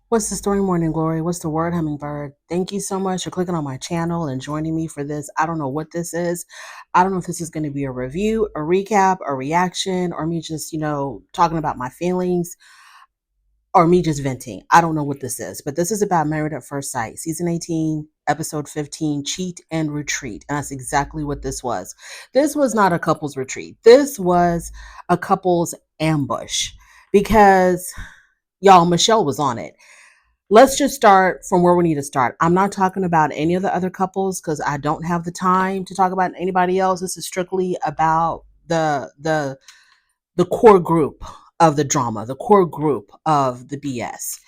What's the story, Morning Glory? What's the word, Hummingbird? Thank you so much for clicking on my channel and joining me for this. I don't know what this is. I don't know if this is going to be a review, a recap, a reaction, or me just, talking about my feelings or me just venting. I don't know what this is, but this is about Married at First Sight, season 18, episode 15, Cheat and Retreat. And that's exactly what this was. This was not a couple's retreat. This was a couple's ambush because y'all, Michelle was on it. Let's just start from where we need to start. I'm not talking about any of the other couples because I don't have the time to talk about anybody else. This is strictly about the core group of the drama, the core group of the BS.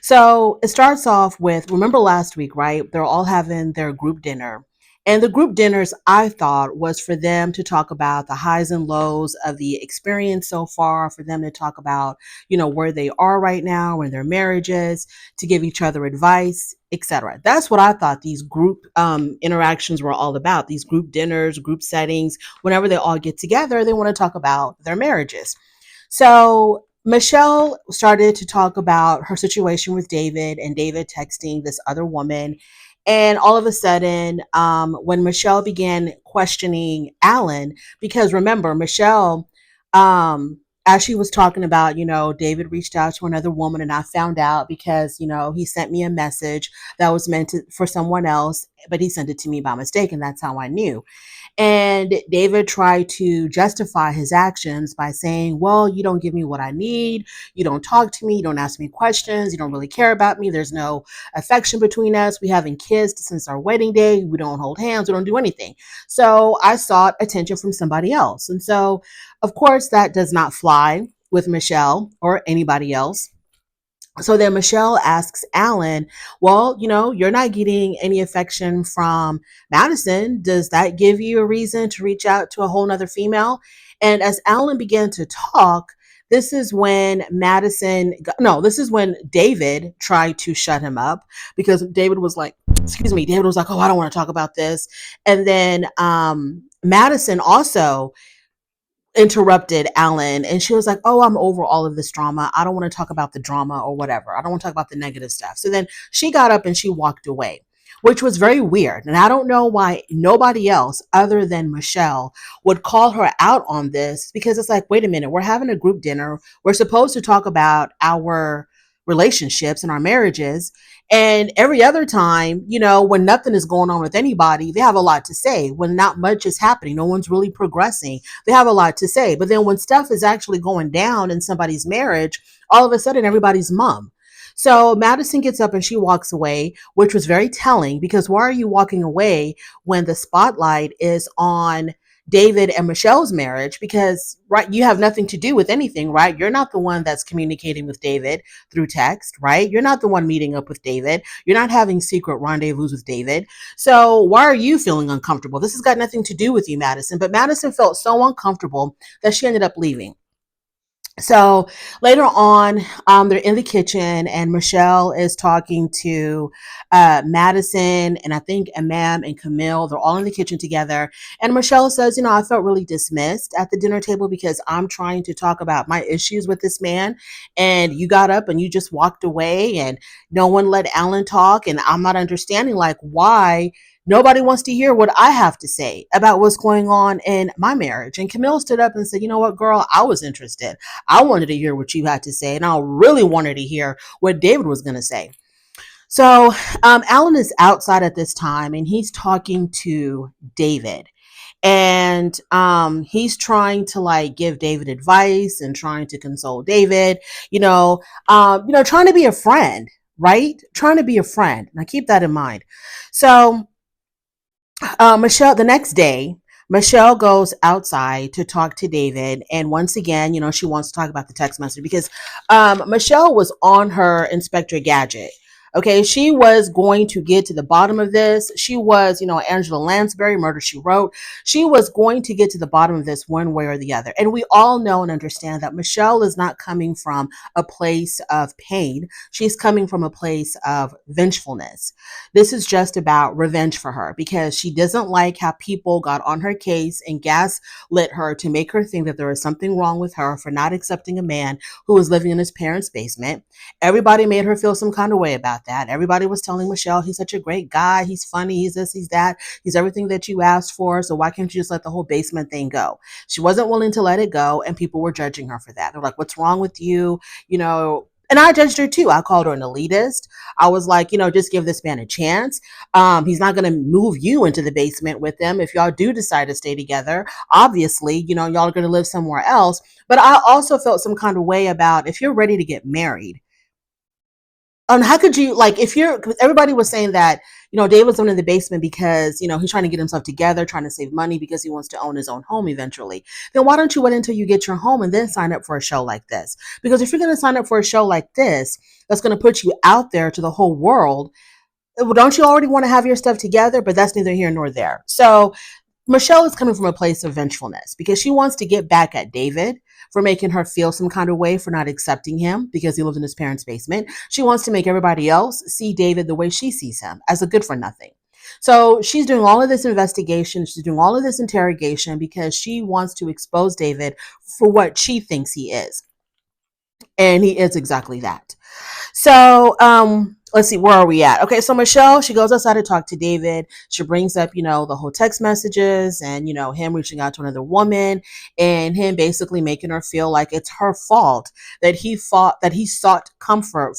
So it starts off with, remember last week, right? They're all having their group dinner. And the group dinners, I thought, was for them to talk about the highs and lows of the experience so far, for them to talk about, where they are right now in their marriages, to give each other advice, etc. That's what I thought these group interactions were all about. These group dinners, group settings, whenever they all get together, they want to talk about their marriages. So Michelle started to talk about her situation with David and David texting this other woman. And all of a sudden, when Michelle began questioning Alan, because remember, Michelle, as she was talking about, David reached out to another woman and I found out because, he sent me a message that was meant for someone else, but he sent it to me by mistake. And that's how I knew. And David tried to justify his actions by saying, well, you don't give me what I need. You don't talk to me. You don't ask me questions. You don't really care about me. There's no affection between us. We haven't kissed since our wedding day. We don't hold hands. We don't do anything. So I sought attention from somebody else. And so, of course, that does not fly with Michelle or anybody else. So then Michelle asks Alan, well, you're not getting any affection from Madison. Does that give you a reason to reach out to a whole nother female? And as Alan began to talk, this is when this is when David tried to shut him up because David was like, David was like, oh, I don't want to talk about this. And then Madison also interrupted Alan and she was like, oh, I'm over all of this drama. I don't want to talk about the drama or whatever. I don't want to talk about the negative stuff. So then she got up and she walked away, which was very weird. And I don't know why nobody else other than Michelle would call her out on this, because it's like, wait a minute, we're having a group dinner. We're supposed to talk about our relationships and our marriages. And every other time, when nothing is going on with anybody, they have a lot to say. When not much is happening, no one's really progressing, they have a lot to say. But then when stuff is actually going down in somebody's marriage, all of a sudden everybody's mum. So Madison gets up and she walks away, which was very telling, because why are you walking away when the spotlight is on David and Michelle's marriage? Because, right, you have nothing to do with anything, right? You're not the one that's communicating with David through text, right? You're not the one meeting up with David. You're not having secret rendezvous with David. So why are you feeling uncomfortable? This has got nothing to do with you, Madison. But Madison felt so uncomfortable that she ended up leaving. So later on, they're in the kitchen and Michelle is talking to Madison and I think Imam and Camille. They're all in the kitchen together. And Michelle says, I felt really dismissed at the dinner table because I'm trying to talk about my issues with this man. And you got up and you just walked away and no one let Alan talk. And I'm not understanding why nobody wants to hear what I have to say about what's going on in my marriage. And Camille stood up and said, you know what, girl, I was interested. I wanted to hear what you had to say, and I really wanted to hear what David was going to say. So Alan is outside at this time, and he's talking to David, and he's trying to give David advice and trying to console David. Trying to be a friend, right? Trying to be a friend. Now keep that in mind. So Michelle, the next day, Michelle goes outside to talk to David. And once again, she wants to talk about the text message because Michelle was on her Inspector Gadget. Okay, she was going to get to the bottom of this. She was, Angela Lansbury, Murder She Wrote. She was going to get to the bottom of this one way or the other. And we all know and understand that Michelle is not coming from a place of pain. She's coming from a place of vengefulness. This is just about revenge for her because she doesn't like how people got on her case and gaslit her to make her think that there is something wrong with her for not accepting a man who was living in his parents' basement. Everybody made her feel some kind of way about that. Everybody was telling Michelle, he's such a great guy. He's funny. He's this, he's that. He's everything that you asked for. So why can't you just let the whole basement thing go? She wasn't willing to let it go. And people were judging her for that. They're like, what's wrong with you? And I judged her too. I called her an elitist. I was like, just give this man a chance. He's not going to move you into the basement with him. If y'all do decide to stay together, obviously, y'all are going to live somewhere else. But I also felt some kind of way about if you're ready to get married, how could you, like, if you're, cause everybody was saying that, David's living in the basement because, he's trying to get himself together, trying to save money because he wants to own his own home eventually. Then why don't you wait until you get your home and then sign up for a show like this? Because if you're going to sign up for a show like this, that's going to put you out there to the whole world. Don't you already want to have your stuff together? But that's neither here nor there. So Michelle is coming from a place of vengefulness because she wants to get back at David for making her feel some kind of way for not accepting him because he lived in his parents' basement. She wants to make everybody else see David the way she sees him, as a good for nothing. So she's doing all of this investigation. She's doing all of this interrogation because she wants to expose David for what she thinks he is. And he is exactly that. So, let's see, where are we at? Okay, so Michelle, she goes outside to talk to David. She brings up, the whole text messages and, him reaching out to another woman and him basically making her feel like it's her fault that he sought comfort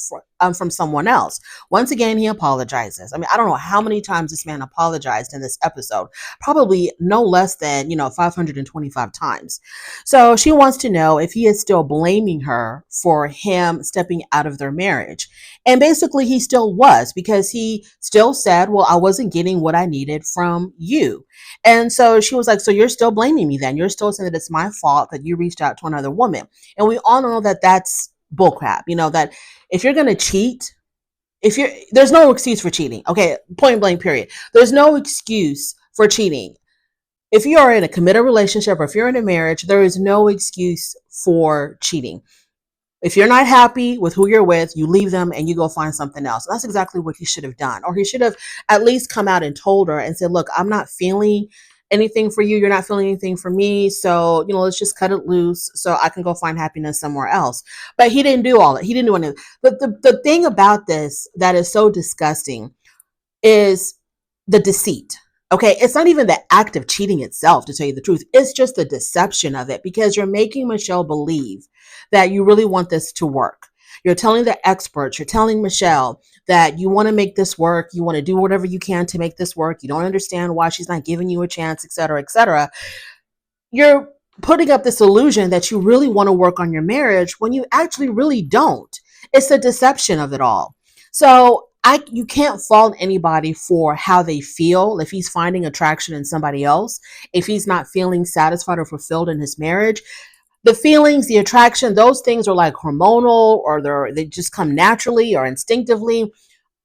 from someone else. Once again, he apologizes. I mean, I don't know how many times this man apologized in this episode. Probably no less than, 525 times. So she wants to know if he is still blaming her for him stepping out of their marriage. And basically, he still was because he still said, well, I wasn't getting what I needed from you. And so she was like, so you're still blaming me then? You're still saying that it's my fault that you reached out to another woman. And we all know that that's bullcrap, that if you're going to cheat, there's no excuse for cheating. Okay. Point blank, period. There's no excuse for cheating. If you are in a committed relationship or if you're in a marriage, there is no excuse for cheating. If you're not happy with who you're with, you leave them and you go find something else. That's exactly what he should have done. Or he should have at least come out and told her and said, look, I'm not feeling anything for you. You're not feeling anything for me. So, let's just cut it loose so I can go find happiness somewhere else. But he didn't do all that. He didn't do anything. But the thing about this that is so disgusting is the deceit. Okay, it's not even the act of cheating itself, to tell you the truth. It's just the deception of it because you're making Michelle believe that you really want this to work. You're telling the experts, you're telling Michelle that you want to make this work. You want to do whatever you can to make this work. You don't understand why she's not giving you a chance, et cetera, et cetera. You're putting up this illusion that you really want to work on your marriage when you actually really don't. It's the deception of it all. So you can't fault anybody for how they feel. If he's finding attraction in somebody else, if he's not feeling satisfied or fulfilled in his marriage, the feelings, the attraction, those things are like hormonal or they just come naturally or instinctively.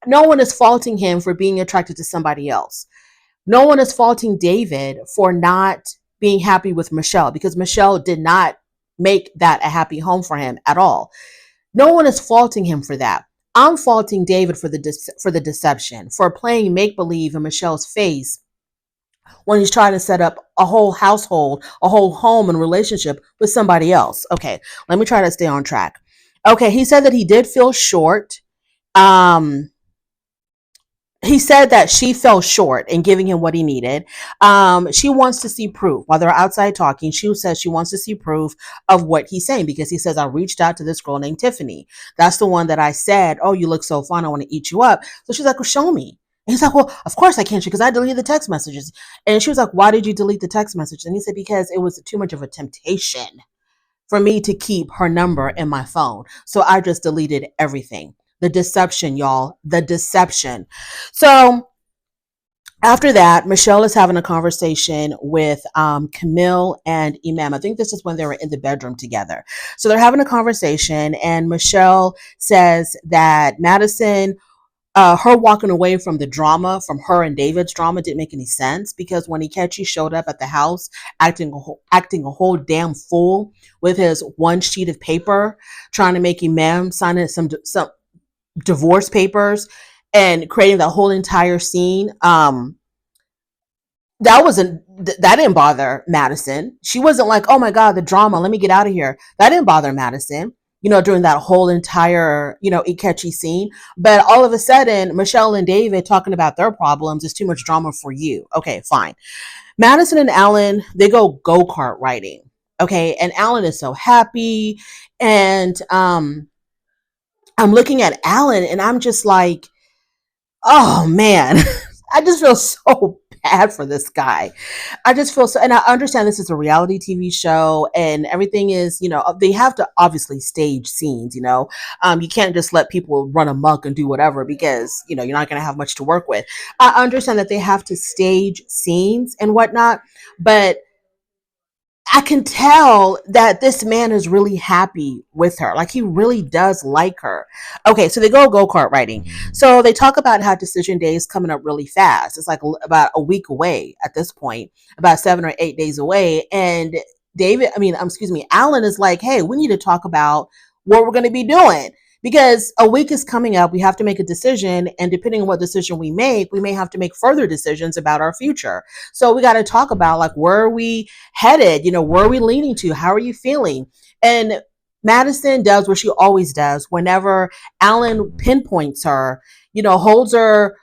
No one is faulting him for being attracted to somebody else. No one is faulting David for not being happy with Michelle because Michelle did not make that a happy home for him at all. No one is faulting him for that. I'm faulting David for the deception, for playing make-believe in Michelle's face when he's trying to set up a whole household, a whole home and relationship with somebody else. Okay, let me try to stay on track. Okay, he said that he did feel short. He said that she fell short in giving him what he needed. She wants to see proof. While they're outside talking, she says she wants to see proof of what he's saying because he says, I reached out to this girl named Tiffany. That's the one that I said, oh, you look so fun. I want to eat you up. So she's like, well, show me. And he's like, well, of course I can't, because I deleted the text messages. And she was like, why did you delete the text message? And he said, because it was too much of a temptation for me to keep her number in my phone. So I just deleted everything. The deception, y'all, the deception. So after that, Michelle is having a conversation with Camille and Imam. I think this is when they were in the bedroom together. So they're having a conversation and Michelle says that Madison Her walking away from the drama, from her and David's drama, didn't make any sense because when Ikechi showed up at the house acting a whole damn fool with his one sheet of paper, trying to make Imam sign in some divorce papers and creating the whole entire scene. That didn't bother Madison. She wasn't like, oh my God, the drama, let me get out of here. That didn't bother Madison, during that whole entire, Ikechi scene. But all of a sudden, Michelle and David talking about their problems is too much drama for you. Okay, fine. Madison and Alan, they go-kart riding. Okay, and Alan is so happy. And I'm looking at Alan and I'm just like, oh man, I just feel so bad for this guy. I just feel so, and I understand this is a reality TV show and everything is, they have to obviously stage scenes, you can't just let people run amok and do whatever because, you're not going to have much to work with. I understand that they have to stage scenes and whatnot, but I can tell that this man is really happy with her. Like he really does like her. Okay, so they go-kart riding. So they talk about how decision day is coming up really fast. It's like about a week away at this point, about 7 or 8 days away. And Alan is like, hey, we need to talk about what we're going to be doing because a week is coming up. We have to make a decision. And depending on what decision we make, we may have to make further decisions about our future. So we got to talk about like, where are we headed? Where are we leaning to? How are you feeling? And Madison does what she always does whenever Alan pinpoints her, holds her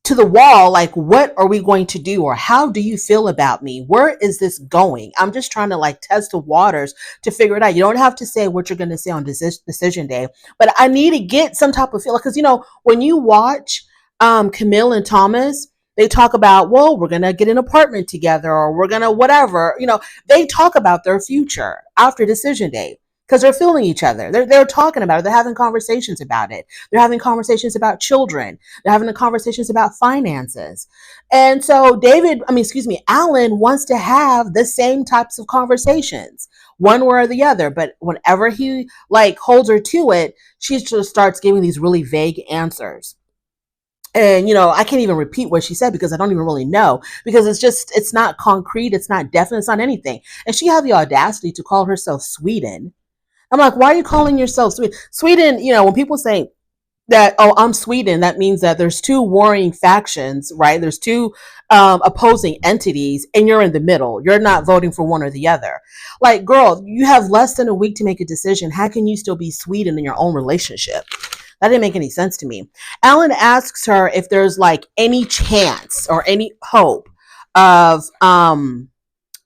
to the wall, like, what are we going to do? Or how do you feel about me? Where is this going? I'm just trying to like test the waters to figure it out. You don't have to say what you're going to say on decision day, but I need to get some type of feel. Because, when you watch Camille and Thomas, they talk about, well, we're going to get an apartment together or we're going to whatever, they talk about their future after decision day because they're feeling each other. They're talking about it. They're having conversations about it. They're having conversations about children. They're having the conversations about finances. And so Alan wants to have the same types of conversations, one way or the other. But whenever he like holds her to it, she just starts giving these really vague answers. And, I can't even repeat what she said because I don't even really know because it's not concrete. It's not definite. It's not anything. And she had the audacity to call herself Sweden. I'm like, why are you calling yourself Sweden? Sweden, when people say that, oh, I'm Sweden, that means that there's two warring factions, right? There's two opposing entities and you're in the middle. You're not voting for one or the other. Like, girl, you have less than a week to make a decision. How can you still be Sweden in your own relationship? That didn't make any sense to me. Alan asks her if there's like any chance or any hope of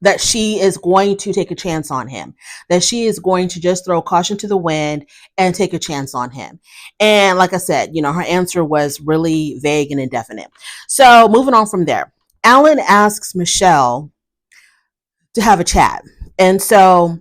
that she is going to take a chance on him, that she is going to just throw caution to the wind and take a chance on him. And like I said, her answer was really vague and indefinite. So moving on from there, Alan asks Michelle to have a chat. And so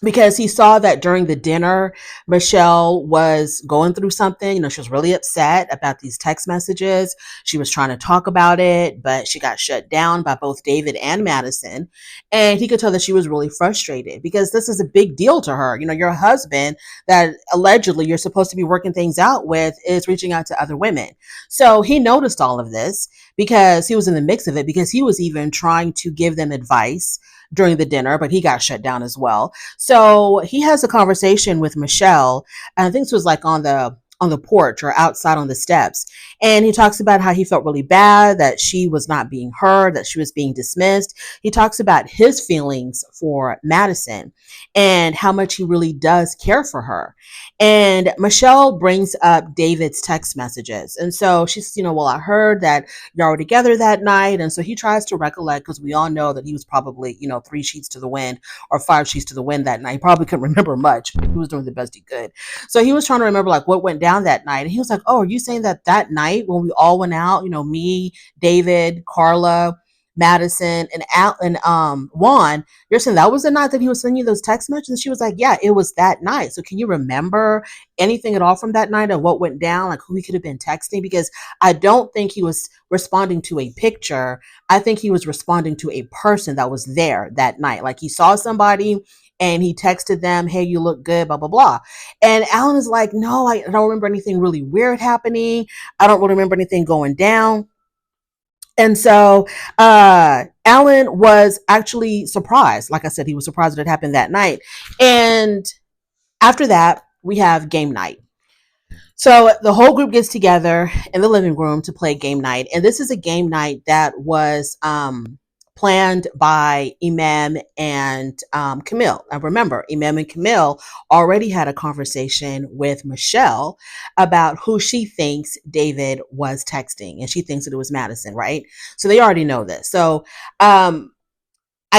because he saw that during the dinner, Michelle was going through something. She was really upset about these text messages. She was trying to talk about it, but she got shut down by both David and Madison. And he could tell that she was really frustrated because this is a big deal to her. Your husband that allegedly you're supposed to be working things out with is reaching out to other women. So he noticed all of this because he was in the mix of it, because he was even trying to give them advice during the dinner, but he got shut down as well. So he has a conversation with Michelle, and I think this was like on the porch or outside on the steps. And he talks about how he felt really bad that she was not being heard, that she was being dismissed. He talks about his feelings for Madison and how much he really does care for her. And Michelle brings up David's text messages. And so she's, well, I heard that y'all were together that night. And so he tries to recollect, because we all know that he was probably, 3 sheets to the wind or 5 sheets to the wind that night. He probably couldn't remember much, but he was doing the best he could. So he was trying to remember like what went down that night. And he was like, oh, are you saying that night when we all went out, me, David, Carla, Madison, and Juan, you're saying that was the night that he was sending you those text messages? And she was like, yeah, it was that night. So can you remember anything at all from that night of what went down, like who he could have been texting? Because I don't think he was responding to a picture. I think he was responding to a person that was there that night. Like he saw somebody and he texted them, hey, you look good, blah, blah, blah. And Alan is like, no, I don't remember anything really weird happening. I don't really remember anything going down. And so Alan was actually surprised. Like I said, he was surprised that it happened that night. And after that, we have game night. So the whole group gets together in the living room to play game night. And this is a game night that was planned by Imam and Camille. I remember Imam and Camille already had a conversation with Michelle about who she thinks David was texting. And she thinks that it was Madison, right? So they already know this. So I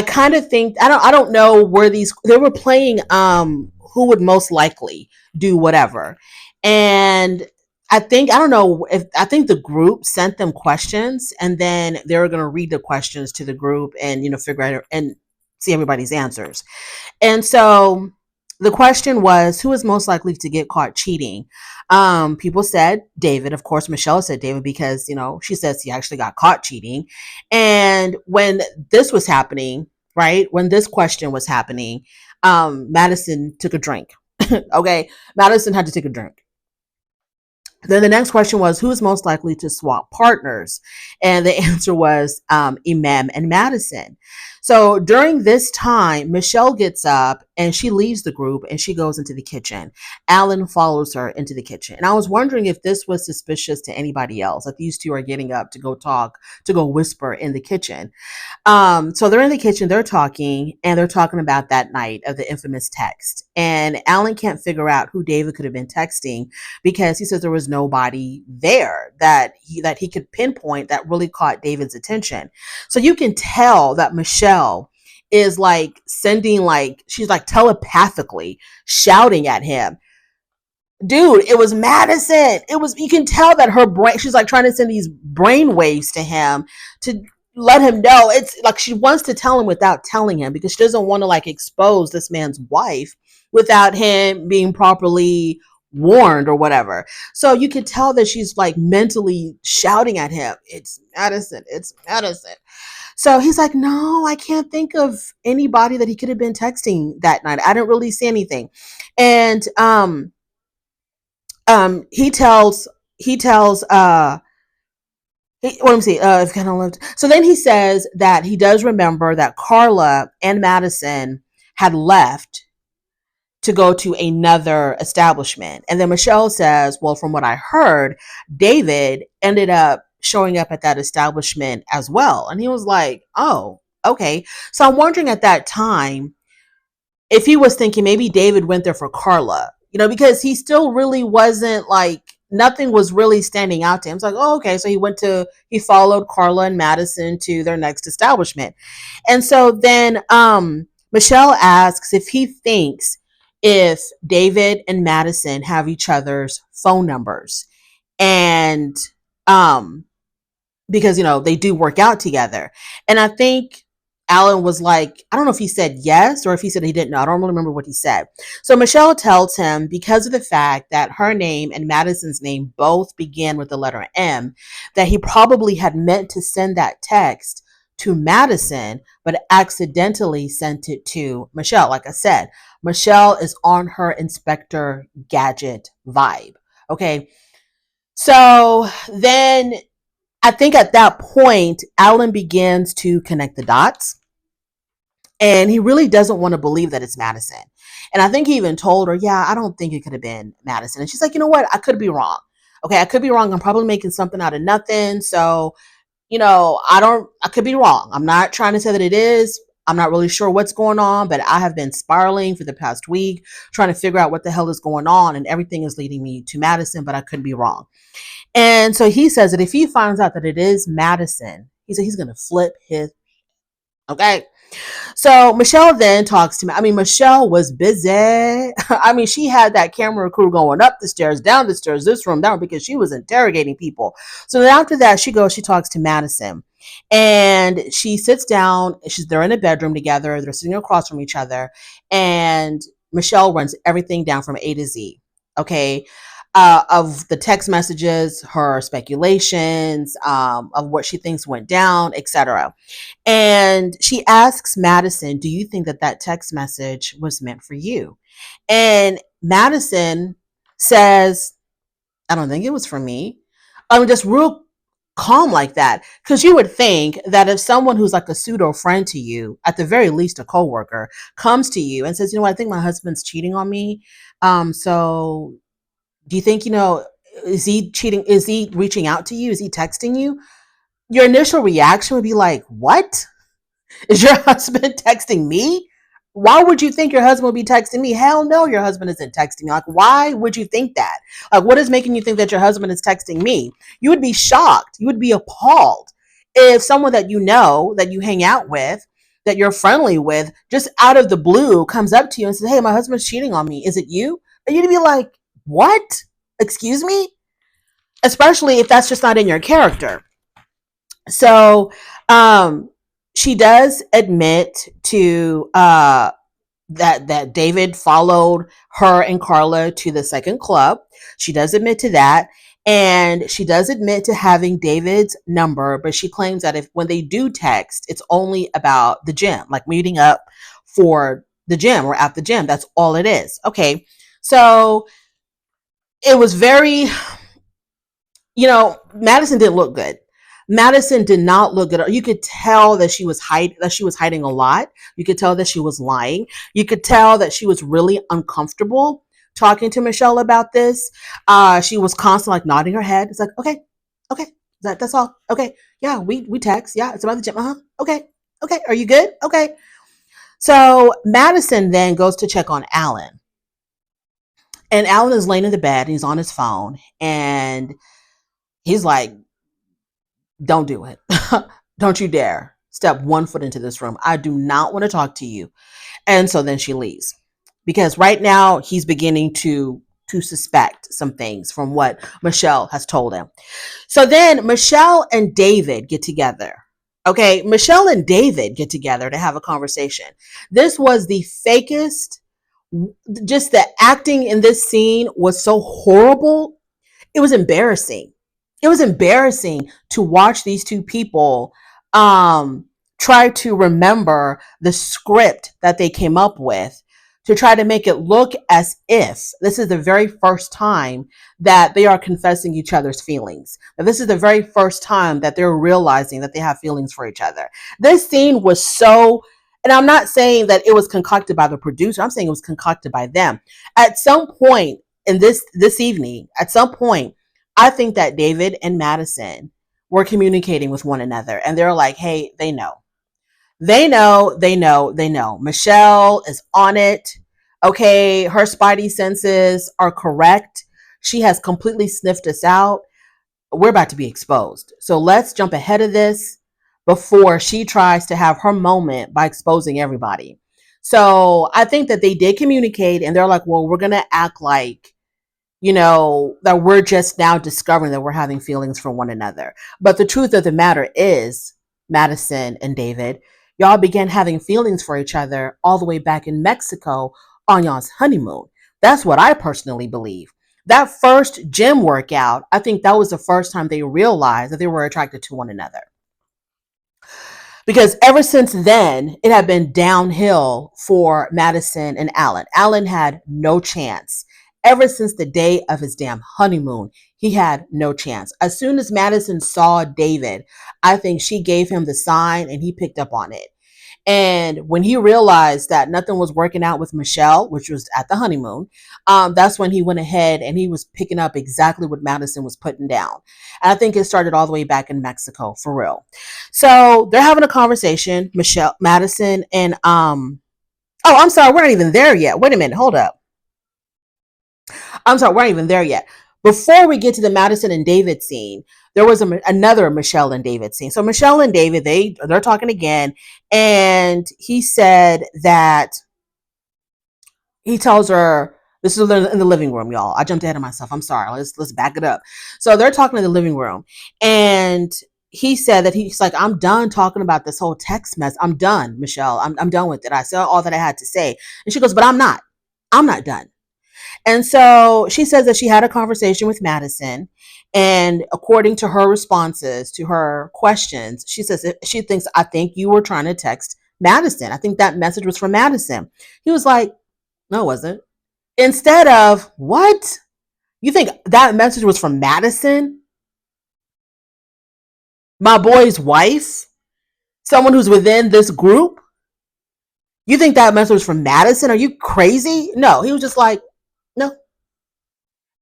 kind of think I don't know where they were playing who would most likely do whatever. And I don't know if I think the group sent them questions and then they were going to read the questions to the group and figure out and see everybody's answers. And so the question was, who is most likely to get caught cheating? People said David. Of course, Michelle said David because, she says he actually got caught cheating. And when this was happening, right, when this question was happening, Madison took a drink. Okay. Madison had to take a drink. Then the next question was, who's most likely to swap partners? And the answer was Imam and Madison. So during this time, Michelle gets up and she leaves the group and she goes into the kitchen. Alan follows her into the kitchen. And I was wondering if this was suspicious to anybody else, that these two are getting up to go talk, to go whisper in the kitchen. So they're in the kitchen, they're talking, and they're talking about that night of the infamous text. And Alan can't figure out who David could have been texting because he says there was nobody there that he could pinpoint that really caught David's attention. So you can tell that Michelle is like sending, like, she's like telepathically shouting at him. Dude, it was Madison. You can tell that her brain, she's like trying to send these brain waves to him to let him know. It's like she wants to tell him without telling him because she doesn't want to like expose this man's wife without him being properly warned or whatever. So you can tell that she's like mentally shouting at him. It's Madison. It's Madison. So he's like, no, I can't think of anybody that he could have been texting that night. I didn't really see anything. And he tells let me see. I've kind of lived. So then he says that he does remember that Carla and Madison had left to go to another establishment. And then Michelle says, well, from what I heard, David ended up showing up at that establishment as well. And he was like, oh, okay. So I'm wondering at that time if he was thinking maybe David went there for Carla, because he still really wasn't like, nothing was really standing out to him. It's like, oh, okay. So he followed Carla and Madison to their next establishment. And so then Michelle asks if he thinks if David and Madison have each other's phone numbers. And because, they do work out together. And I think Alan was like, I don't know if he said yes or if he said he didn't know. I don't really remember what he said. So Michelle tells him because of the fact that her name and Madison's name both began with the letter M, that he probably had meant to send that text to Madison, but accidentally sent it to Michelle. Like I said, Michelle is on her Inspector Gadget vibe. Okay. So then I think at that point, Alan begins to connect the dots. And he really doesn't want to believe that it's Madison. And I think he even told her, yeah, I don't think it could have been Madison. And she's like, you know what? I could be wrong. Okay, I could be wrong. I'm probably making something out of nothing. So, I could be wrong. I'm not trying to say that it is. I'm not really sure what's going on, but I have been spiraling for the past week, trying to figure out what the hell is going on. And everything is leading me to Madison, but I could be wrong. And so he says that if he finds out that it is Madison, he said he's going to flip his. Okay. So Michelle then talks to me. I mean, Michelle was busy. I mean, she had that camera crew going up the stairs, down the stairs, this room, down, because she was interrogating people. So then after that, she talks to Madison. And she sits down. They're in a bedroom together. They're sitting across from each other. And Michelle runs everything down from A to Z. Okay. of the text messages, her speculations, of what she thinks went down, etc. And she asks Madison, do you think that that text message was meant for you? And Madison says, I don't think it was for me. I mean, just real calm like that. Because you would think that if someone who's like a pseudo friend to you, at the very least a coworker, comes to you and says, you know what, I think my husband's cheating on me. So do you think, is he cheating? Is he reaching out to you? Is he texting you? Your initial reaction would be like, what? Is your husband texting me? Why would you think your husband would be texting me? Hell no, your husband isn't texting me. Like, why would you think that? Like, what is making you think that your husband is texting me? You would be shocked. You would be appalled if someone that you know, that you hang out with, that you're friendly with, just out of the blue comes up to you and says, hey, my husband's cheating on me. Is it you? And you'd be like, what? Excuse me? Especially if that's just not in your character. So, she does admit to that David followed her and Carla to the second club. She does admit to that. And she does admit to having David's number, but she claims that if when they do text, it's only about the gym, like meeting up for the gym or at the gym. That's all it is. Okay. So it was very, Madison didn't look good. Madison did not look good. You could tell that she was hiding a lot. You could tell that she was lying. You could tell that she was really uncomfortable talking to Michelle about this. She was constantly like nodding her head. It's like, okay, that's all. Okay, yeah, we text. Yeah, it's about the gym. Okay, are you good? Okay. So Madison then goes to check on Alan, and Alan is laying in the bed. And he's on his phone, and he's like, don't do it. Don't you dare step 1 foot into this room. I do not want to talk to you. And so then she leaves because right now he's beginning to suspect some things from what Michelle has told him. So then Michelle and David get together. Okay, Michelle and David get together to have a conversation. This was the fakest. Just the acting in this scene was so horrible. It was embarrassing. It was embarrassing to watch these two people try to remember the script that they came up with to try to make it look as if this is the very first time that they are confessing each other's feelings. That this is the very first time that they're realizing that they have feelings for each other. This scene was so, and I'm not saying that it was concocted by the producer. I'm saying it was concocted by them. At some point in this evening, at some point, I think that David and Madison were communicating with one another, and they're like, hey, they know. They know. Michelle is on it. Okay, her spidey senses are correct. She has completely sniffed us out. We're about to be exposed. So let's jump ahead of this before she tries to have her moment by exposing everybody. So I think that they did communicate, and they're like, well, we're going to act like, that we're just now discovering that we're having feelings for one another. But the truth of the matter is, Madison and David, y'all began having feelings for each other all the way back in Mexico on y'all's honeymoon. That's what I personally believe. That first gym workout, I think that was the first time they realized that they were attracted to one another. Because ever since then, it had been downhill for Madison and Alan. Alan had no chance. Ever since the day of his damn honeymoon, he had no chance. As soon as Madison saw David, I think she gave him the sign and he picked up on it. And when he realized that nothing was working out with Michelle, which was at the honeymoon, that's when he went ahead and he was picking up exactly what Madison was putting down. And I think it started all the way back in Mexico, for real. So they're having a conversation, Madison, and I'm sorry, we're not even there yet. Wait a minute, hold up. I'm sorry, we're not even there yet. Before we get to the Madison and David scene, there was another Michelle and David scene. So Michelle and David, they're talking again, and he said that he tells her, this is in the living room, y'all. I jumped ahead of myself. I'm sorry. Let's back it up. So they're talking in the living room, and he said that he's like, I'm done talking about this whole text mess. I'm done, Michelle. I'm done with it. I said all that I had to say. And she goes, but I'm not done. And so she says that she had a conversation with Madison. And according to her responses to her questions, she says she thinks, I think you were trying to text Madison. I think that message was from Madison. He was like, no, it wasn't. Instead of, what? You think that message was from Madison? My boy's wife? Someone who's within this group? You think that message was from Madison? Are you crazy? No, he was just like, no.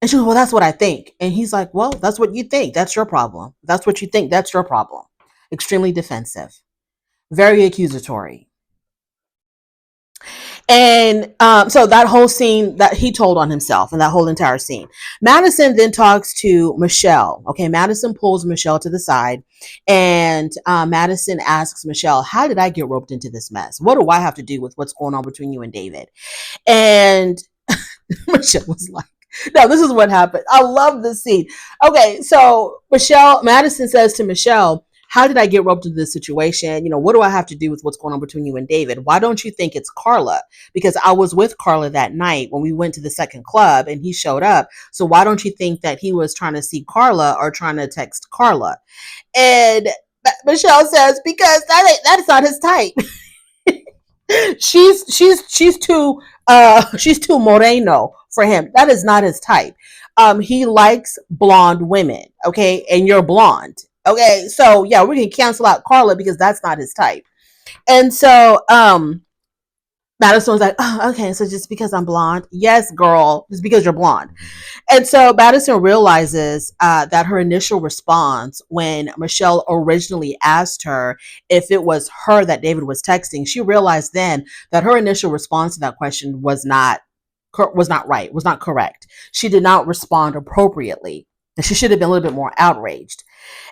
And she goes, well, that's what I think. And he's like, well, that's what you think. That's your problem. That's what you think. That's your problem. Extremely defensive, very accusatory. And so that whole scene that he told on himself and that whole entire scene. Madison then talks to Michelle. Okay, Madison pulls Michelle to the side and Madison asks Michelle, how did I get roped into this mess? What do I have to do with what's going on between you and David? And Michelle was like, no, this is what happened. I love this scene. Okay, so Madison says to Michelle, how did I get roped into this situation? You know, what do I have to do with what's going on between you and David? Why don't you think it's Carla? Because I was with Carla that night when we went to the second club and he showed up. So why don't you think that he was trying to see Carla or trying to text Carla? And Michelle says, because that's not his type. she's too moreno for him. That is not his type. He likes blonde women, okay? And you're blonde. Okay, so yeah, we can cancel out Carla because that's not his type. And so Madison was like, oh, okay, so just because I'm blonde? Yes, girl, just because you're blonde. And so Madison realizes that her initial response when Michelle originally asked her if it was her that David was texting, she realized then that her initial response to that question was not right, was not correct. She did not respond appropriately. And she should have been a little bit more outraged.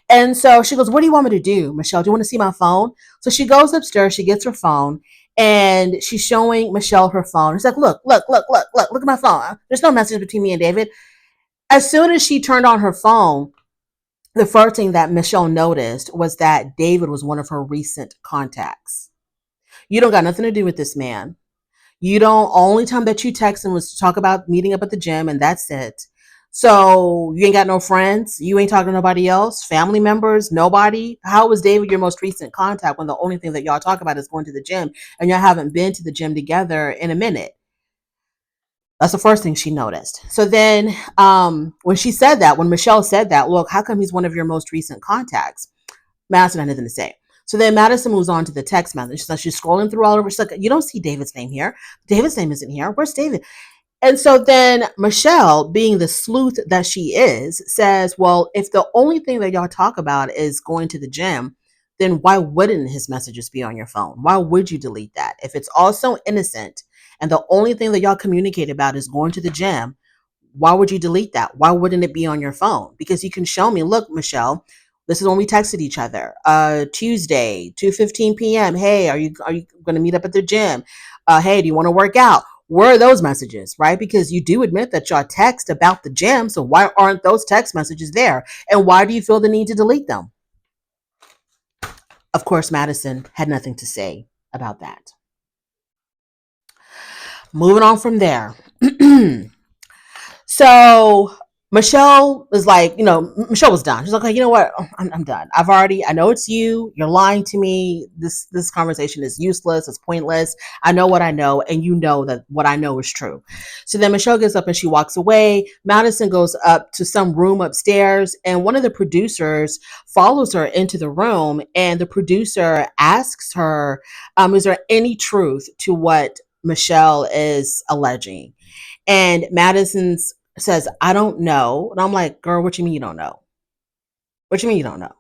And so she goes, what do you want me to do, Michelle? Do you want to see my phone? So she goes upstairs, she gets her phone, and she's showing Michelle her phone. She's like, look at my phone. There's no message between me and David. As soon as she turned on her phone, the first thing that Michelle noticed was that David was one of her recent contacts. You don't got nothing to do with this man. You don't, only time that you text him was to talk about meeting up at the gym, and that's it. So you ain't got no friends. You ain't talking to nobody else, family members, nobody. How was David your most recent contact when the only thing that y'all talk about is going to the gym and y'all haven't been to the gym together in a minute? That's the first thing she noticed. So then when Michelle said that, look, how come he's one of your most recent contacts? Madison had nothing to say. So then Madison moves on to the text message. So she's scrolling through all over. She's like, you don't see David's name here. David's name isn't here. Where's David? And so then Michelle, being the sleuth that she is, says, well, if the only thing that y'all talk about is going to the gym, then why wouldn't his messages be on your phone? Why would you delete that? If it's all so innocent and the only thing that y'all communicate about is going to the gym, why would you delete that? Why wouldn't it be on your phone? Because you can show me, look, Michelle, this is when we texted each other. Tuesday, 2:15 p.m. Hey, are you going to meet up at the gym? Hey, do you want to work out? Where are those messages, right? Because you do admit that y'all text about the gym. So why aren't those text messages there? And why do you feel the need to delete them? Of course, Madison had nothing to say about that. Moving on from there. So Michelle was like, Michelle was done. She's like, okay, you know what? I'm done. I know it's you. You're lying to me. This conversation is useless. It's pointless. I know what I know. And you know that what I know is true. So then Michelle gets up and she walks away. Madison goes up to some room upstairs and one of the producers follows her into the room. And the producer asks her, is there any truth to what Michelle is alleging? And Madison says, I don't know. And I'm like, girl, what you mean you don't know? What you mean you don't know?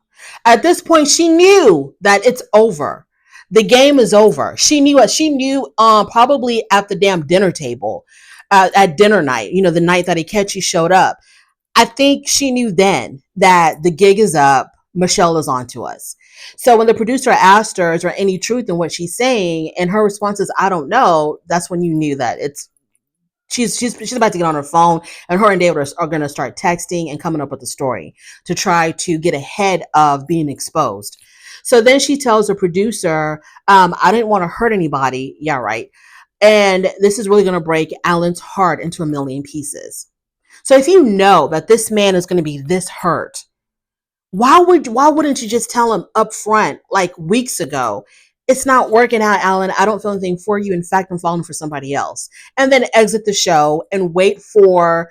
At this point, she knew that it's over. The game is over. She knew it. She knew probably at the damn dinner table, at dinner night, the night that Ikechi showed up. I think she knew then that the gig is up. Michelle is on to us. So when the producer asked her, is there any truth in what she's saying? And her response is, I don't know. That's when you knew that she's about to get on her phone, and her and David are going to start texting and coming up with a story to try to get ahead of being exposed. So then she tells the producer, I didn't want to hurt anybody. Yeah, right. And this is really going to break Alan's heart into a million pieces. So if you know that this man is going to be this hurt, why wouldn't you just tell him up front, like weeks ago, it's not working out, Alan. I don't feel anything for you. In fact, I'm falling for somebody else. And then exit the show and wait for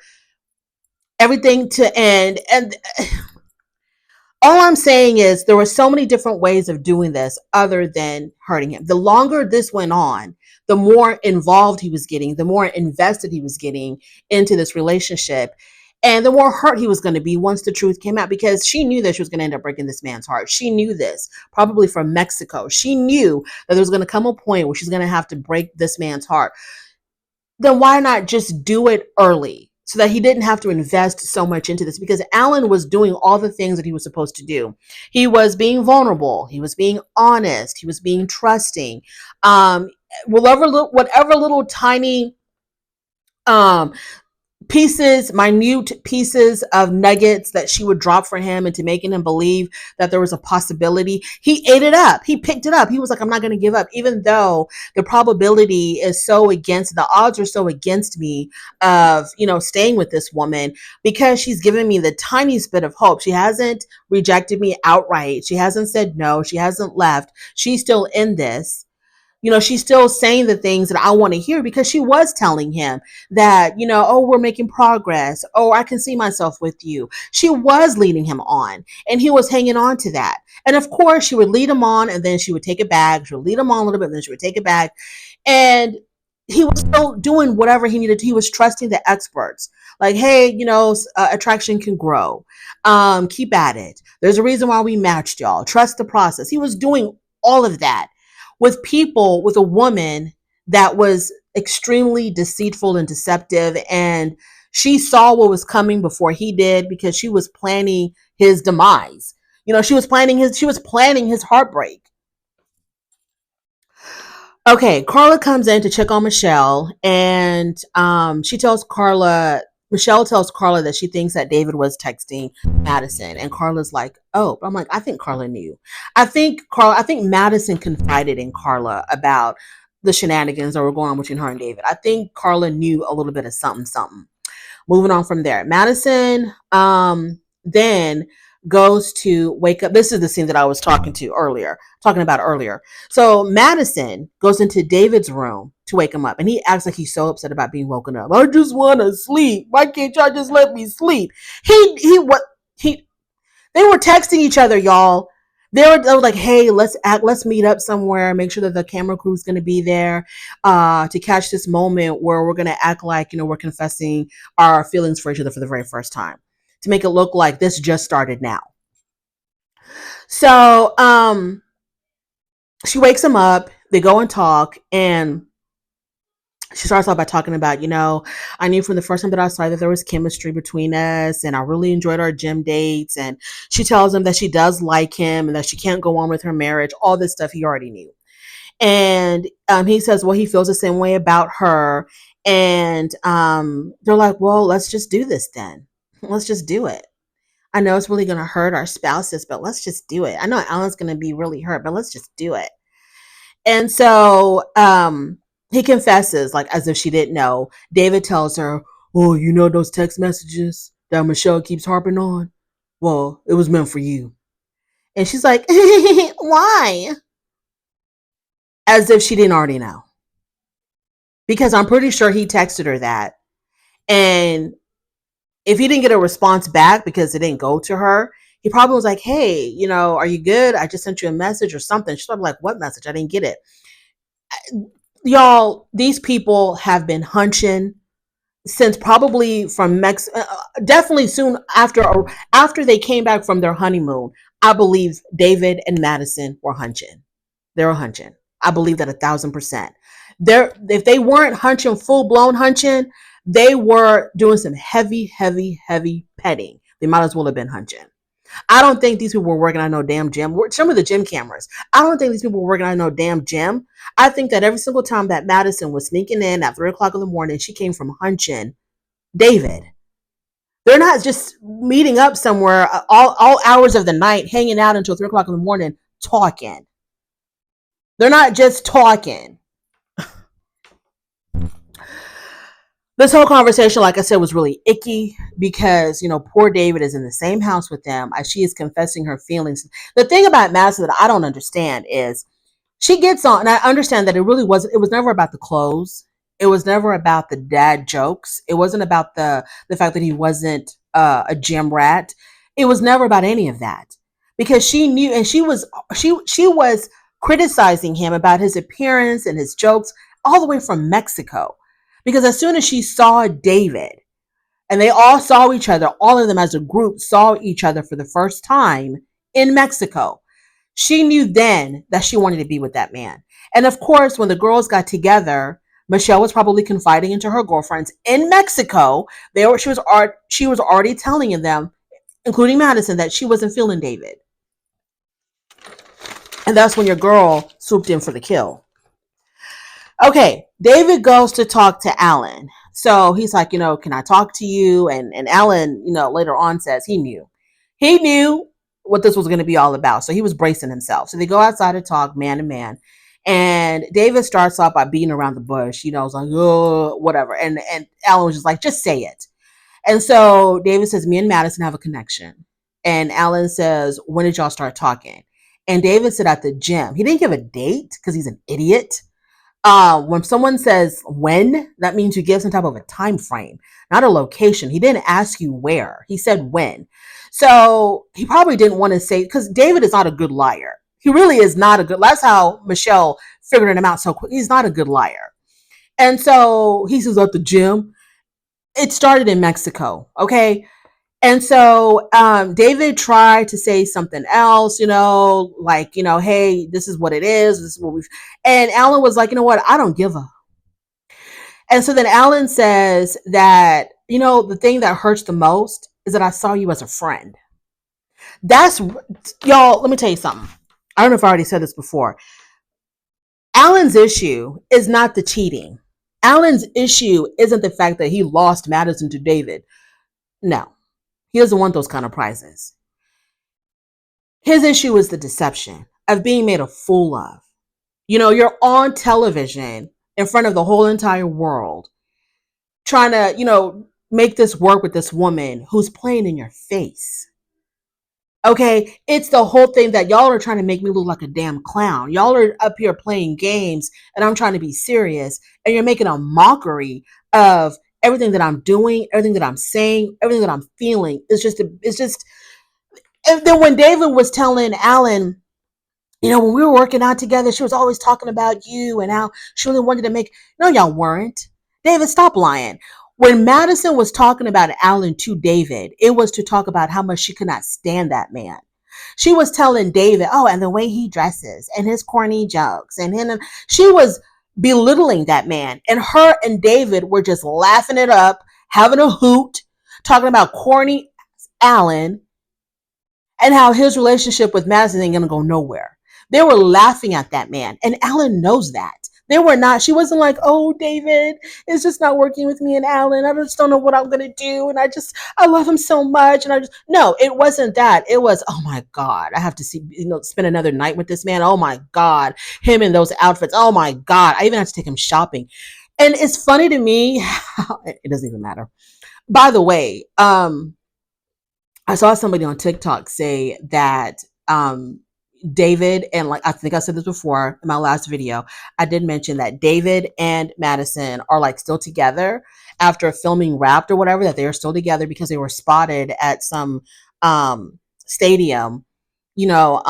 everything to end. And all I'm saying is there were so many different ways of doing this other than hurting him. The longer this went on, the more involved he was getting, the more invested he was getting into this relationship, and the more hurt he was going to be once the truth came out, because she knew that she was going to end up breaking this man's heart. She knew this, probably from Mexico. She knew that there was going to come a point where she's going to have to break this man's heart. Then why not just do it early so that he didn't have to invest so much into this? Because Alan was doing all the things that he was supposed to do. He was being vulnerable. He was being honest. He was being trusting. Um, whatever little tiny um, minute pieces of nuggets that she would drop for him into making him believe that there was a possibility, he ate it up. He picked it up. He was like, I'm not going to give up, even though the probability is so against, the odds are so against me of, staying with this woman, because she's given me the tiniest bit of hope. She hasn't rejected me outright. She hasn't said no. She hasn't left. She's still in this. She's still saying the things that I want to hear, because she was telling him that, oh, we're making progress. Oh, I can see myself with you. She was leading him on, and he was hanging on to that. And of course, she would lead him on, and then she would take it back. She would lead him on a little bit, and then she would take it back. And he was still doing whatever he needed to. He was trusting the experts. Like, hey, attraction can grow. Keep at it. There's a reason why we matched y'all. Trust the process. He was doing all of that with a woman that was extremely deceitful and deceptive. And she saw what was coming before he did, because she was planning his demise. She was planning his heartbreak. Okay, Carla comes in to check on Michelle, and Michelle tells Carla that she thinks that David was texting Madison, and Carla's like, oh, I'm like, I think Carla knew. I think Madison confided in Carla about the shenanigans that were going on between her and David. I think Carla knew a little bit of something. Moving on from there, Madison then goes to wake up. This is the scene that I was talking about earlier. So Madison goes into David's room to wake him up, and he acts like he's so upset about being woken up. I just want to sleep. Why can't y'all just let me sleep? They were texting each other, y'all. They were like, hey, let's meet up somewhere. Make sure that the camera crew is going to be there to catch this moment where we're going to act like, we're confessing our feelings for each other for the very first time, to make it look like this just started now. So she wakes him up. They go and talk, and she starts off by talking about, I knew from the first time that I saw that there was chemistry between us, and I really enjoyed our gym dates. And she tells him that she does like him and that she can't go on with her marriage. All this stuff he already knew. And he says, well, he feels the same way about her. And they're like, well, let's just do this then. Let's just do it. I know it's really going to hurt our spouses, but let's just do it. I know Alan's going to be really hurt, but let's just do it. And so he confesses, like as if she didn't know. David tells her, oh, those text messages that Michelle keeps harping on? Well, it was meant for you. And she's like, why? As if she didn't already know. Because I'm pretty sure he texted her that. And if he didn't get a response back because it didn't go to her, he probably was like, hey, are you good? I just sent you a message or something. She's probably like, what message? I didn't get it. Y'all, these people have been hunching since probably from definitely soon after they came back from their honeymoon. I believe David and Madison were hunching. They were hunching. I believe that 1,000%. If they weren't hunching, full blown hunching, they were doing some heavy, heavy, heavy petting. They might as well have been hunching. I don't think these people were working on no damn gym. Some of the gym cameras. I don't think these people were working on no damn gym. I think that every single time that Madison was sneaking in at 3:00 in the morning, she came from hunching David. They're not just meeting up somewhere all hours of the night, hanging out until 3:00 in the morning, talking. They're not just talking. This whole conversation, like I said, was really icky because, poor David is in the same house with them as she is confessing her feelings. The thing about Madison that I don't understand is she gets on, and I understand that it was never about the clothes. It was never about the dad jokes. It wasn't about the fact that he wasn't a gym rat. It was never about any of that because she knew, and she was criticizing him about his appearance and his jokes all the way from Mexico. Because as soon as she saw David, and they all saw each other, all of them as a group saw each other for the first time in Mexico, she knew then that she wanted to be with that man. And of course, when the girls got together, Michelle was probably confiding into her girlfriends in Mexico. She was already telling them, including Madison, that she wasn't feeling David. And that's when your girl swooped in for the kill. Okay, David goes to talk to Alan. So he's like, can I talk to you? And Alan, later on says he knew. He knew what this was going to be all about. So he was bracing himself. So they go outside to talk man to man. And David starts off by beating around the bush, it's like, oh, whatever. And Alan was just like, just say it. And so David says, me and Madison have a connection. And Alan says, when did y'all start talking? And David said at the gym. He didn't give a date because he's an idiot. When someone says when, that means you give some type of a time frame, not a location. He didn't ask you where. He said when. So he probably didn't want to say, because David is not a good liar. He really is not a good. That's how Michelle figured him out so quick. He's not a good liar. And so he says at the gym. It started in Mexico. Okay. And so David tried to say something else, like, hey, this is what it is. This is what we've. And Alan was like, you know what? I don't give a. And so then Alan says that, the thing that hurts the most is that I saw you as a friend. That's, y'all, let me tell you something. I don't know if I already said this before. Alan's issue is not the cheating. Alan's issue isn't the fact that he lost Madison to David. No, he doesn't want those kind of prizes. His issue is the deception of being made a fool of. You're on television in front of the whole entire world trying to, make this work with this woman who's playing in your face. Okay, it's the whole thing that y'all are trying to make me look like a damn clown. Y'all are up here playing games and I'm trying to be serious, and you're making a mockery of everything that I'm doing, everything that I'm saying, everything that I'm feeling. It's just. And then when David was telling Alan, when we were working out together, she was always talking about you and how she really wanted to make. No, y'all weren't. David, stop lying. When Madison was talking about Alan to David, it was to talk about how much she could not stand that man. She was telling David, oh, and the way he dresses and his corny jokes and him. She was belittling that man. And her and David were just laughing it up, having a hoot, talking about corny Alan and how his relationship with Madison ain't gonna go nowhere. They were laughing at that man, and Alan knows that. They were not. She wasn't like, "Oh, David, it's just not working with me and Alan. I just don't know what I'm gonna do, and I love him so much." And no, it wasn't that. It was, "Oh my God, I have to see, spend another night with this man. Oh my God, him in those outfits. Oh my God, I even have to take him shopping." And it's funny to me. It doesn't even matter. By the way, I saw somebody on TikTok say that David, and like I think I said this before in my last video, I did mention that David and Madison are like still together after filming Wrapped or whatever, that they are still together because they were spotted at some stadium, you know,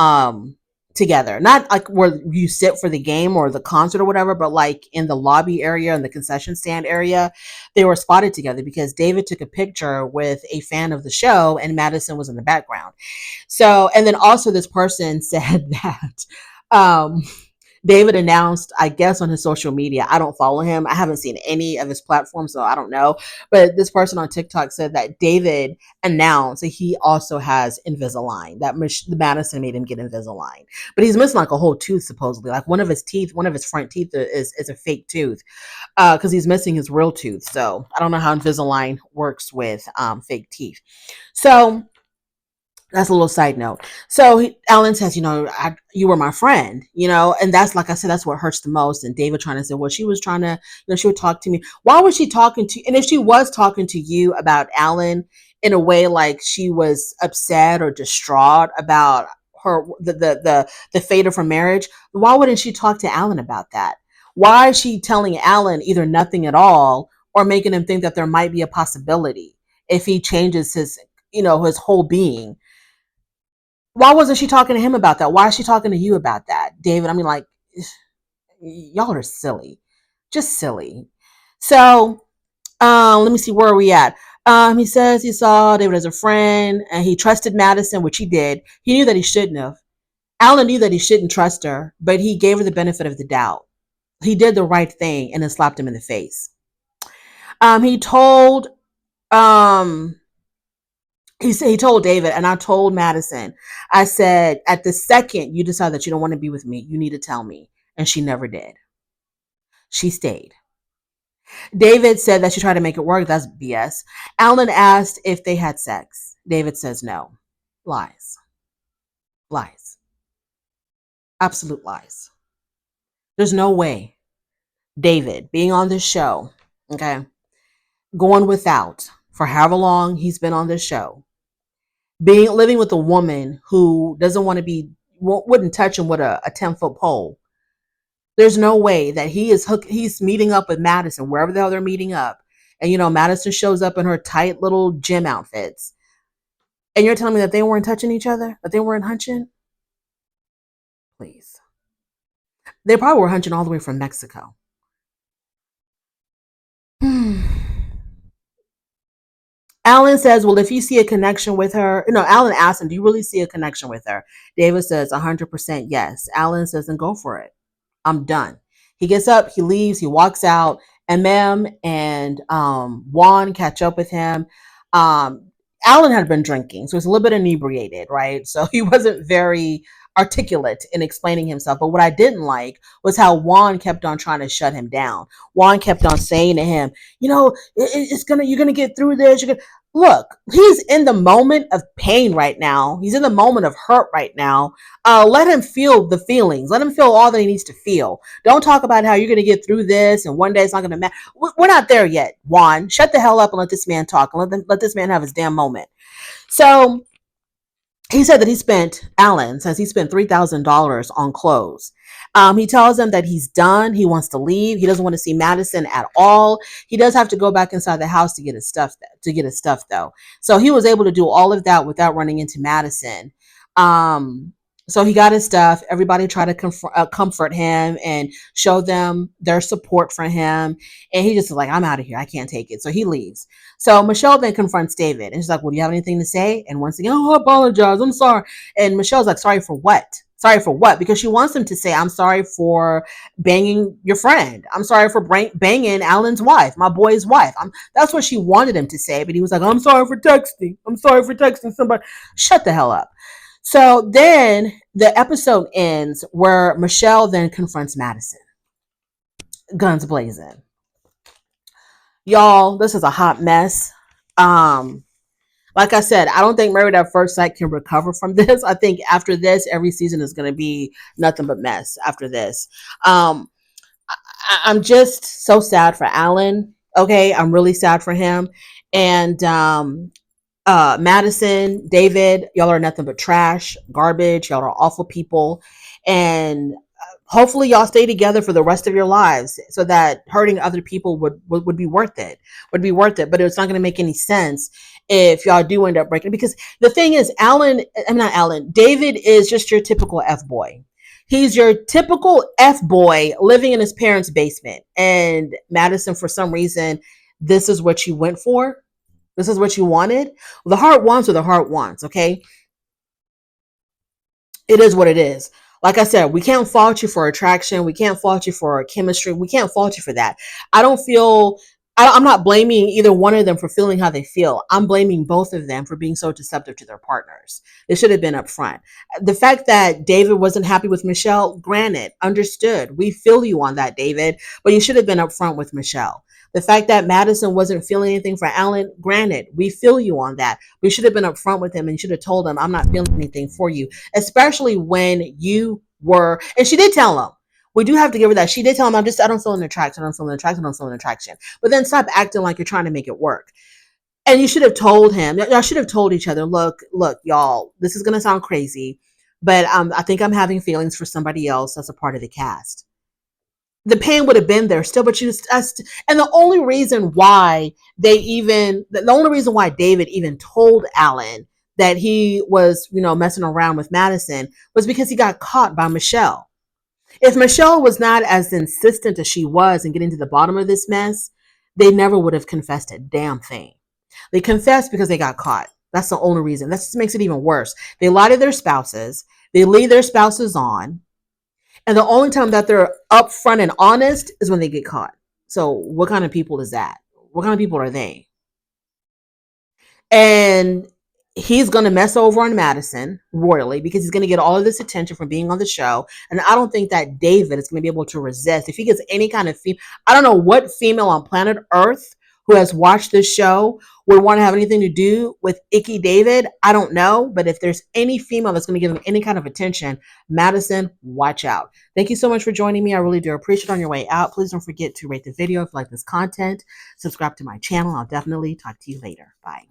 together. Not like where you sit for the game or the concert or whatever, but like in the lobby area and the concession stand area, they were spotted together because David took a picture with a fan of the show and Madison was in the background. So, and then also this person said that um, David announced, I guess, on his social media. I don't follow him. I haven't seen any of his platforms, so I don't know. But this person on TikTok said that David announced that he also has Invisalign, that Madison made him get Invisalign. But he's missing like a whole tooth, supposedly. Like one of his teeth, one of his front teeth is a fake tooth because he's missing his real tooth. So I don't know how Invisalign works with fake teeth. So That's a little side note. So Alan says, you were my friend, and that's, like I said, that's what hurts the most. And David trying to say, well, she was trying to, she would talk to me. Why was she talking to, and if she was talking to you about Alan in a way like she was upset or distraught about the fate of her marriage, why wouldn't she talk to Alan about that? Why is she telling Alan either nothing at all or making him think that there might be a possibility if he changes his whole being? Why wasn't she talking to him about that? Why is she talking to you about that, David? I mean, like, y'all are silly, just silly. So, let me see, where are we at? He says he saw David as a friend and he trusted Madison, which he did. He knew that he shouldn't have. Alan knew that he shouldn't trust her, but he gave her the benefit of the doubt. He did the right thing and then slapped him in the face. He told um he told David, and I told Madison, I said, at the second you decide that you don't want to be with me, you need to tell me. And she never did. She stayed. David said that she tried to make it work. That's BS. Alan asked if they had sex. David says no. Lies. Lies. Absolute lies. There's no way David being on this show, okay, going without for however long he's been on this show, living with a woman who doesn't want to be, wouldn't touch him with a 10-foot pole. There's no way that he's meeting up with Madison wherever the hell they're meeting up, and Madison shows up in her tight little gym outfits, and you're telling me that they weren't touching each other, that they weren't hunching? Please. They probably were hunching all the way from Mexico. Alan says, well, if you see a connection with her, Alan asks him, do you really see a connection with her? David says 100% yes. Alan says, then go for it. I'm done. He gets up, he leaves, he walks out, and Mem and Juan catch up with him. Alan had been drinking, so he's a little bit inebriated, right? So he wasn't very articulate in explaining himself. But what I didn't like was how Juan kept on trying to shut him down. Juan kept on saying to him, you're gonna get through this. Look, he's in the moment of pain right now. He's in the moment of hurt right now. Let him feel the feelings. Let him feel all that he needs to feel. Don't talk about how you're going to get through this and one day it's not going to matter. We're not there yet, Juan. Shut the hell up and let this man talk and let this man have his damn moment. So he said that Alan says he spent $3,000 on clothes. He tells them that he's done. He wants to leave. He doesn't want to see Madison at all. He does have to go back inside the house to get his stuff, though. So he was able to do all of that without running into Madison. So he got his stuff. Everybody tried to comfort him and show them their support for him. And he just was like, I'm out of here. I can't take it. So he leaves. So Michelle then confronts David. And she's like, well, do you have anything to say? And once again, I apologize. I'm sorry. And Michelle's like, sorry for what? Sorry for what? Because she wants him to say, I'm sorry for banging your friend. I'm sorry for banging Alan's wife, my boy's wife. That's what she wanted him to say. But he was like, I'm sorry for texting. I'm sorry for texting somebody. Shut the hell up. So then the episode ends where Michelle then confronts Madison. Guns blazing. Y'all, this is a hot mess. Like I said, I don't think Married at First Sight can recover from this. I think after this, every season is going to be nothing but mess after this. I'm just so sad for Alan. Okay, I'm really sad for him. And Madison, David, y'all are nothing but trash, garbage. Y'all are awful people. And hopefully y'all stay together for the rest of your lives so that hurting other people would be worth it. Would be worth it. But it's not going to make any sense if y'all do end up breaking. Because the thing is, David is just your typical F-boy. He's your typical F-boy living in his parents' basement. And Madison, for some reason, this is what you went for. This is what you wanted. Well, the heart wants what the heart wants, okay? It is what it is. Like I said, we can't fault you for attraction. We can't fault you for chemistry. We can't fault you for that. I'm not blaming either one of them for feeling how they feel. I'm blaming both of them for being so deceptive to their partners. They should have been upfront. The fact that David wasn't happy with Michelle, granted, understood. We feel you on that, David, but you should have been upfront with Michelle. The fact that Madison wasn't feeling anything for Alan, granted, we feel you on that. We should have been upfront with him and should have told him, I'm not feeling anything for you, especially when you were, and she did tell him. We do have to give her that. She did tell him, I don't feel an attraction. I don't feel an attraction. I don't feel an attraction. But then stop acting like you're trying to make it work. And you should have told him, y'all should have told each other, look, y'all, this is going to sound crazy, but I think I'm having feelings for somebody else that's a part of the cast. The pain would have been there still, but and the only reason why the only reason why David even told Alan that he was, messing around with Madison was because he got caught by Michelle. If Michelle was not as insistent as she was in getting to the bottom of this mess, they never would have confessed a damn thing. They confessed because they got caught. That's the only reason. That just makes it even worse. They lie to their spouses. They lead their spouses on. And the only time that they're upfront and honest is when they get caught. So what kind of people is that? What kind of people are they? And he's going to mess over on Madison royally because he's going to get all of this attention from being on the show. And I don't think that David is going to be able to resist. If he gets any kind of I don't know what female on planet Earth who has watched this show would want to have anything to do with Icky David. I don't know. But if there's any female that's going to give him any kind of attention, Madison, watch out. Thank you so much for joining me. I really do appreciate it. On your way out, please don't forget to rate the video if you like this content. Subscribe to my channel. I'll definitely talk to you later. Bye.